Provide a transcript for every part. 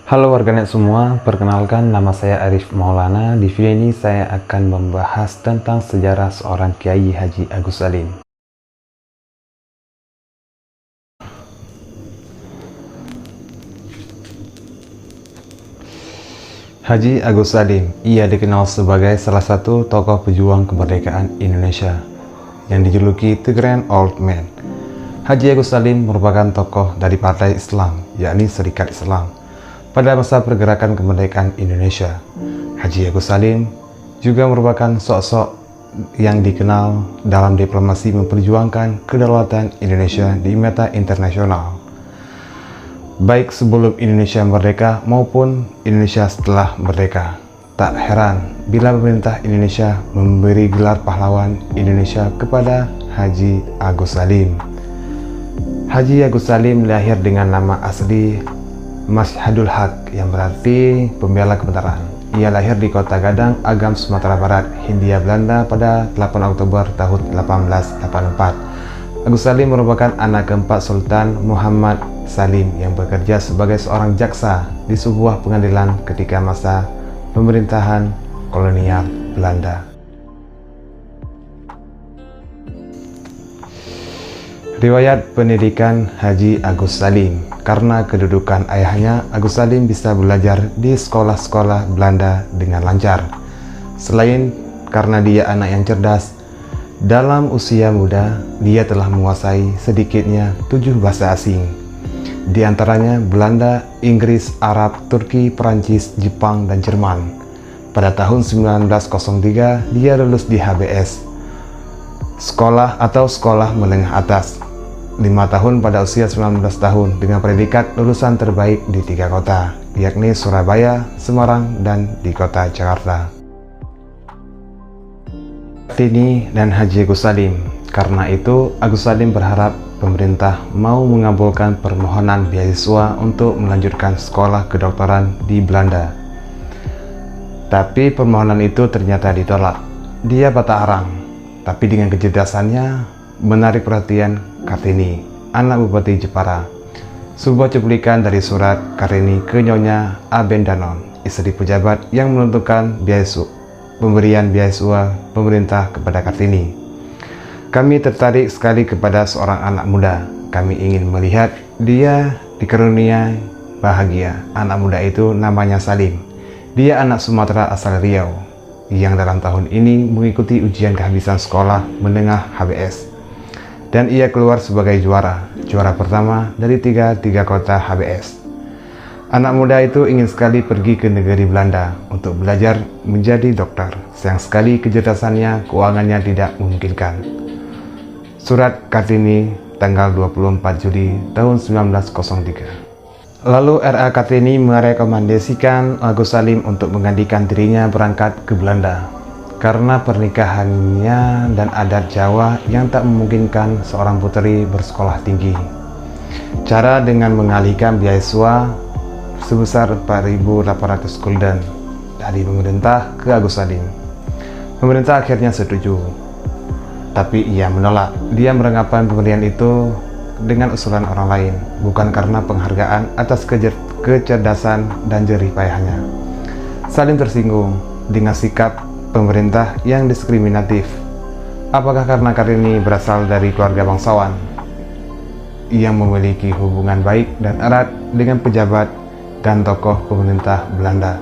Halo warganet semua, perkenalkan nama saya Arif Maulana. Di video ini saya akan membahas tentang sejarah seorang Kiai Haji Agus Salim. Haji Agus Salim, ia dikenal sebagai salah satu tokoh pejuang kemerdekaan Indonesia yang dijuluki The Grand Old Man. Haji Agus Salim merupakan tokoh dari Partai Islam, yakni Serikat Islam, pada masa pergerakan kemerdekaan Indonesia. Haji Agus Salim juga merupakan sosok yang dikenal dalam diplomasi memperjuangkan kedaulatan Indonesia di mata internasional, baik sebelum Indonesia merdeka maupun Indonesia setelah merdeka. Tak heran bila pemerintah Indonesia memberi gelar pahlawan Indonesia kepada Haji Agus Salim. Haji Agus Salim lahir dengan nama asli Masyhadul Haq, yang berarti pembela kebenaran. Ia lahir di Kota Gadang, Agam, Sumatera Barat, Hindia Belanda pada 8 Oktober tahun 1884. Agus Salim merupakan anak keempat Sultan Muhammad Salim yang bekerja sebagai seorang jaksa di sebuah pengadilan ketika masa pemerintahan kolonial Belanda. Riwayat pendidikan Haji Agus Salim. Karena kedudukan ayahnya, Agus Salim bisa belajar di sekolah-sekolah Belanda dengan lancar. Selain karena dia anak yang cerdas, dalam usia muda dia telah menguasai sedikitnya 7 bahasa asing, di antaranya Belanda, Inggris, Arab, Turki, Perancis, Jepang, dan Jerman. Pada tahun 1903 dia lulus di HBS, sekolah atau sekolah menengah atas, 5 tahun pada usia 19 tahun dengan predikat lulusan terbaik di 3 kota, yakni Surabaya, Semarang, dan di kota Jakarta. Kartini dan Haji Agus Salim. Karena itu, Agus Salim berharap pemerintah mau mengabulkan permohonan beasiswa untuk melanjutkan sekolah kedokteran di Belanda. Tapi permohonan itu ternyata ditolak. Dia patah arang, tapi dengan kecerdasannya menarik perhatian Kartini, anak Bupati Jepara. Sebuah cuplikan dari surat Kartini ke Nyonya Abendanon, istri pejabat yang menentukan pemberian beasiswa pemerintah kepada Kartini. Kami tertarik sekali kepada seorang anak muda. Kami ingin melihat dia dikaruniai bahagia. Anak muda itu namanya Salim. Dia anak Sumatera asal Riau, yang dalam tahun ini mengikuti ujian kehabisan sekolah menengah HBS. Dan ia keluar sebagai juara pertama dari tiga kota HBS. Anak muda itu ingin sekali pergi ke negeri Belanda untuk belajar menjadi dokter. Sayang sekali kecerdasannya, keuangannya tidak memungkinkan. Surat Kartini tanggal 24 Juli tahun 1903. Lalu R.A. Kartini merekomendasikan Agus Salim untuk menggantikan dirinya berangkat ke Belanda karena pernikahannya dan adat Jawa yang tak memungkinkan seorang putri bersekolah tinggi. Cara dengan mengalihkan beasiswa sebesar 4.800 gulden dari pemerintah ke Agus Salim. Pemerintah akhirnya setuju, tapi ia menolak. Dia meranggapan pemberian itu dengan usulan orang lain, bukan karena penghargaan atas kecerdasan dan jerih payahnya. Salim tersinggung dengan sikap pemerintah yang diskriminatif. Apakah karena Kartini berasal dari keluarga bangsawan yang memiliki hubungan baik dan erat dengan pejabat dan tokoh pemerintah Belanda,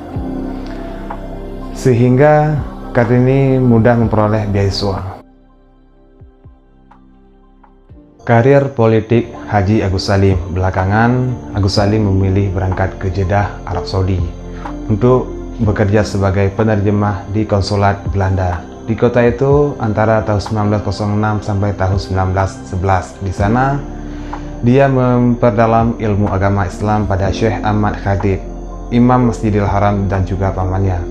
sehingga Kartini mudah memperoleh beasiswa? Karir politik Haji Agus Salim. Belakangan, Agus Salim memilih berangkat ke Jeddah, Arab Saudi untuk bekerja sebagai penerjemah di konsulat Belanda. Di kota itu antara tahun 1906 sampai tahun 1911. Di sana, dia memperdalam ilmu agama Islam pada Syekh Ahmad Khatib, Imam Masjidil Haram, dan juga pamannya.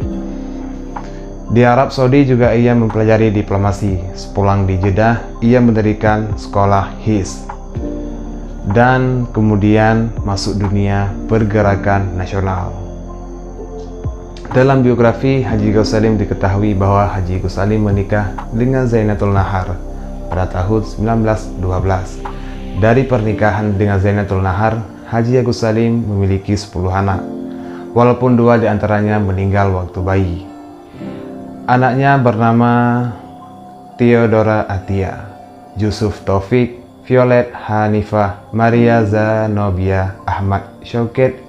Di Arab Saudi juga ia mempelajari diplomasi. Sepulang di Jeddah, ia mendirikan sekolah HIS dan kemudian masuk dunia pergerakan nasional. Dalam biografi Haji Agus Salim diketahui bahwa Haji Agus Salim menikah dengan Zainatul Nahar pada tahun 1912. Dari pernikahan dengan Zainatul Nahar, Haji Agus Salim memiliki 10 anak. walaupun 2 diantaranya meninggal waktu bayi. Anaknya bernama Theodora Atia, Yusuf Taufik, Violet Hanifah, Maria Zanobia, Ahmad Syauket,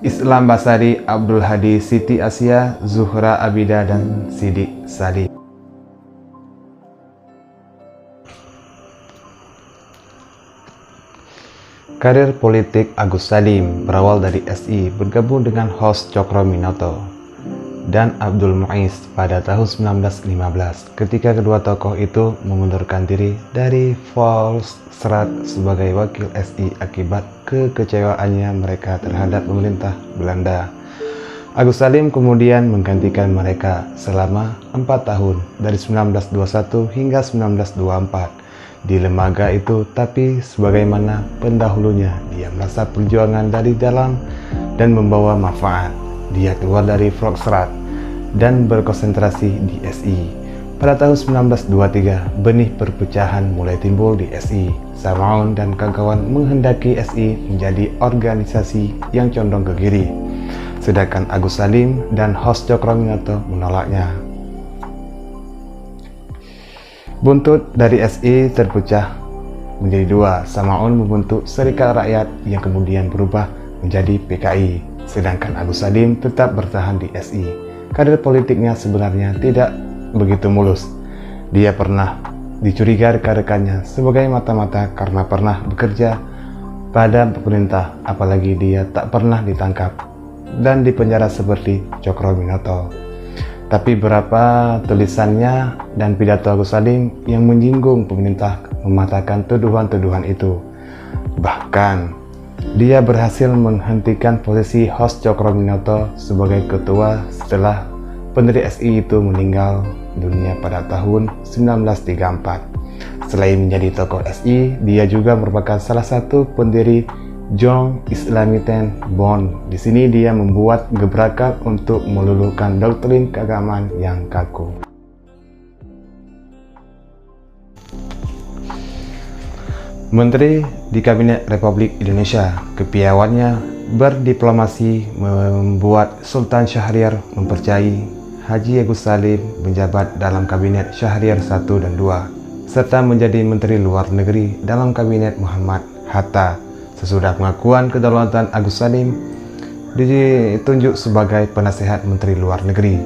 Islam Basari, Abdul Hadi, Siti Asia, Zuhra Abida, dan Sidik Salim. Karir politik Agus Salim berawal dari SI bergabung dengan Hos Cokroaminoto dan Abdul Muiz pada tahun 1915 ketika kedua tokoh itu mengundurkan diri dari Volksraad sebagai wakil SI akibat kekecewaannya mereka terhadap pemerintah Belanda. Agus Salim kemudian menggantikan mereka selama 4 tahun dari 1921 hingga 1924 di lembaga itu, tapi sebagaimana pendahulunya dia merasa perjuangan dari dalam dan membawa manfaat. Dia keluar dari Volksraad dan berkonsentrasi di SI. Pada tahun 1923, benih perpecahan mulai timbul di SI. Samaun dan kawan-kawan menghendaki SI menjadi organisasi yang condong ke kiri, sedangkan Agus Salim dan Hos Cokroaminoto menolaknya. Buntut dari SI terpecah menjadi 2. Samaun membentuk Serikat Rakyat yang kemudian berubah menjadi PKI, sedangkan Agus Salim tetap bertahan di SI. Karir politiknya sebenarnya tidak begitu mulus. Dia pernah dicurigai rekan-rekannya sebagai mata-mata karena pernah bekerja pada pemerintah, apalagi dia tak pernah ditangkap dan dipenjara seperti Cokroaminoto. Tapi beberapa tulisannya dan pidato Agus Salim yang menyinggung pemerintah mematahkan tuduhan-tuduhan itu. Bahkan, dia berhasil menghentikan posisi Hos Cokroaminoto sebagai ketua setelah pendiri SI itu meninggal dunia pada tahun 1934. Selain menjadi tokoh SI, dia juga merupakan salah satu pendiri Jong Islamiten Bond. Di sini dia membuat gebrakan untuk meluluhkan doktrin keagamaan yang kaku. Menteri di Kabinet Republik Indonesia, kepiawaiannya berdiplomasi membuat Sultan Syahriar mempercayai Haji Agus Salim menjabat dalam Kabinet Syahriar 1 dan 2, serta menjadi Menteri Luar Negeri dalam Kabinet Muhammad Hatta. Sesudah pengakuan kedaulatan, Agus Salim ditunjuk sebagai penasehat Menteri Luar Negeri.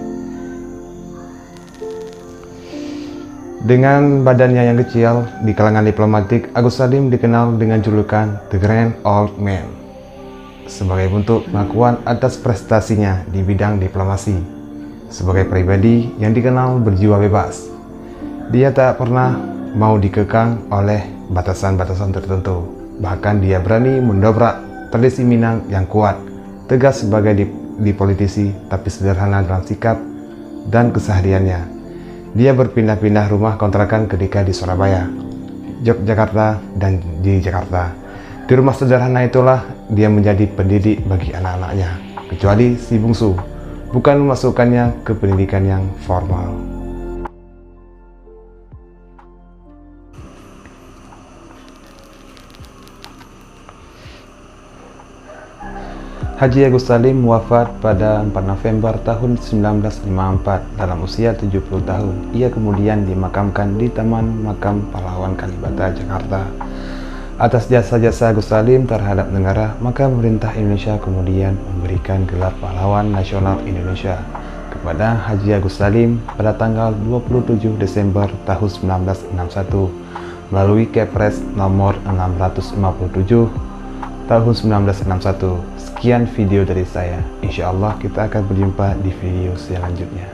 Dengan badannya yang kecil di kalangan diplomatik, Agus Salim dikenal dengan julukan The Grand Old Man sebagai bentuk pengakuan atas prestasinya di bidang diplomasi. Sebagai pribadi yang dikenal berjiwa bebas, dia tak pernah mau dikekang oleh batasan-batasan tertentu. Bahkan dia berani mendobrak tradisi Minang yang kuat, tegas sebagai di politisi, tapi sederhana dalam sikap dan kesehariannya. Dia berpindah-pindah rumah kontrakan ketika di Surabaya, Yogyakarta, dan di Jakarta. Di rumah sederhana itulah dia menjadi pendidik bagi anak-anaknya, kecuali si bungsu, bukan memasukkannya ke pendidikan yang formal. Haji Agus Salim wafat pada 4 November tahun 1954 dalam usia 70 tahun. Ia kemudian dimakamkan di Taman Makam Pahlawan Kalibata, Jakarta. Atas jasa-jasa Agus Salim terhadap negara, maka pemerintah Indonesia kemudian memberikan gelar Pahlawan Nasional Indonesia kepada Haji Agus Salim pada tanggal 27 Desember tahun 1961 melalui Kepres nomor 657 tahun 1961. Sekian video dari saya. Insya Allah kita akan berjumpa di video selanjutnya.